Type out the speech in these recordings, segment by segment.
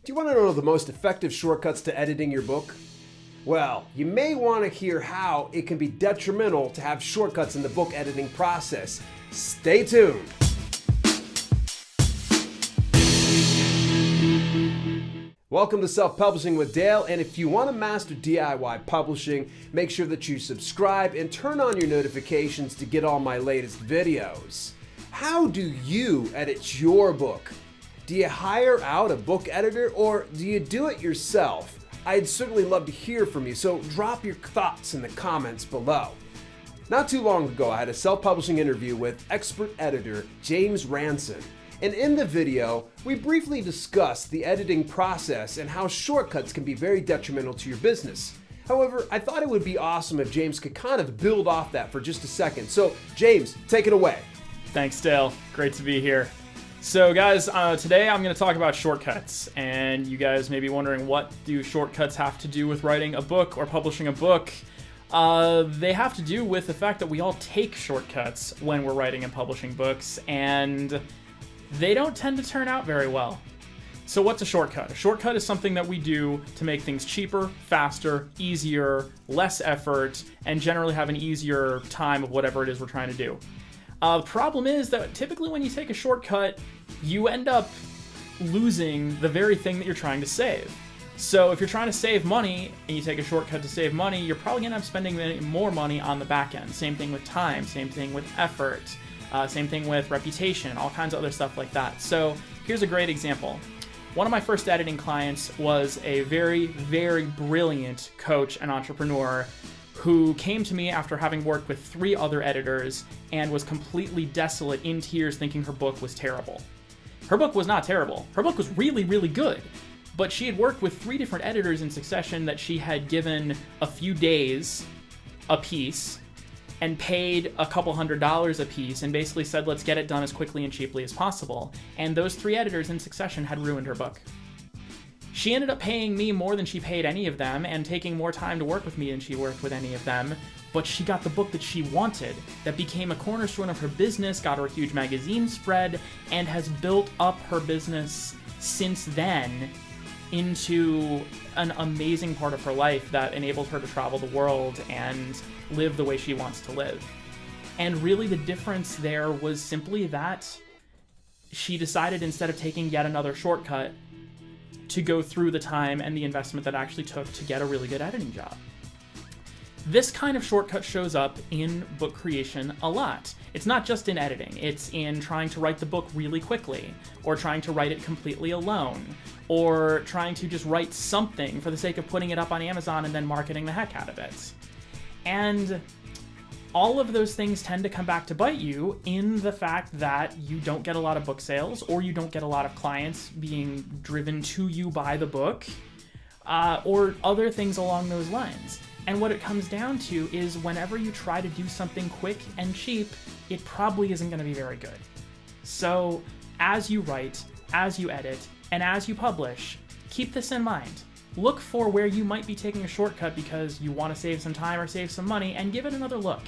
Do you want to know the most effective shortcuts to editing your book? Well, you may want to hear how it can be detrimental to have shortcuts in the book editing process. Stay tuned. Welcome to Self-Publishing with Dale, and if you want to master DIY publishing, make sure that you subscribe and turn on your notifications to get all my latest videos. How do you edit your book? Do you hire out a book editor or do you do it yourself? I'd certainly love to hear from you, so drop your thoughts in the comments below. Not too long ago, I had a self-publishing interview with expert editor James Ranson. And in the video, we briefly discussed the editing process and how shortcuts can be very detrimental to your business. However, I thought it would be awesome if James could kind of build off that for just a second. So, James, take it away. Thanks, Dale. Great to be here. So guys, today I'm going to talk about shortcuts, and you guys may be wondering, what do shortcuts have to do with writing a book or publishing a book? They have to do with the fact that we all take shortcuts when we're writing and publishing books, and they don't tend to turn out very well. So what's a shortcut? A shortcut is something that we do to make things cheaper, faster, easier, less effort, and generally have an easier time of whatever it is we're trying to do. The problem is that typically when you take a shortcut, you end up losing the very thing that you're trying to save. So if you're trying to save money and you take a shortcut to save money, you're probably going to end up spending more money on the back end. Same thing with time, same thing with effort, same thing with reputation, all kinds of other stuff like that. So here's a great example. One of my first editing clients was a very, very brilliant coach and entrepreneur who came to me after having worked with 3 other editors and was completely desolate, in tears, thinking her book was terrible. Her book was not terrible. Her book was really, really good. But she had worked with 3 different editors in succession that she had given a few days a piece and paid a couple $100s a piece and basically said, let's get it done as quickly and cheaply as possible. And those 3 editors in succession had ruined her book. She ended up paying me more than she paid any of them and taking more time to work with me than she worked with any of them, but she got the book that she wanted, that became a cornerstone of her business, got her a huge magazine spread, and has built up her business since then into an amazing part of her life that enabled her to travel the world and live the way she wants to live. And really the difference there was simply that she decided, instead of taking yet another shortcut, to go through the time and the investment that actually took to get a really good editing job. This kind of shortcut shows up in book creation a lot. It's not just in editing, it's in trying to write the book really quickly, or trying to write it completely alone, or trying to just write something for the sake of putting it up on Amazon and then marketing the heck out of it. And all of those things tend to come back to bite you in the fact that you don't get a lot of book sales, or you don't get a lot of clients being driven to you by the book, or other things along those lines. And what it comes down to is, whenever you try to do something quick and cheap, it probably isn't going to be very good. So as you write, as you edit, and as you publish, keep this in mind. Look for where you might be taking a shortcut because you want to save some time or save some money, and give it another look.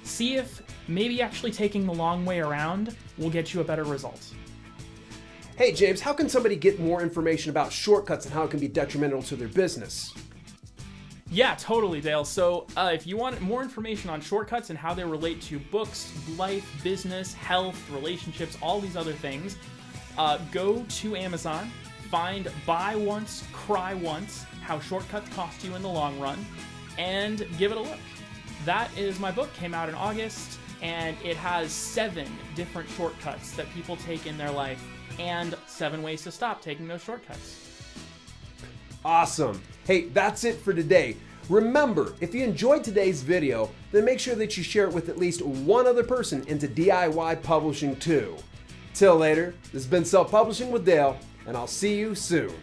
See if maybe actually taking the long way around will get you a better result. Hey James, how can somebody get more information about shortcuts and how it can be detrimental to their business? Yeah, totally, Dale. So if you want more information on shortcuts and how they relate to books, life, business, health, relationships, all these other things, go to Amazon, find Buy Once, Cry Once, How Shortcuts Cost You in the Long Run, and give it a look. That is my book, came out in August, and it has 7 different shortcuts that people take in their life, and 7 ways to stop taking those shortcuts. Awesome. Hey, that's it for today. Remember, if you enjoyed today's video, then make sure that you share it with at least one other person into DIY publishing too. Till later, this has been Self-Publishing with Dale, and I'll see you soon.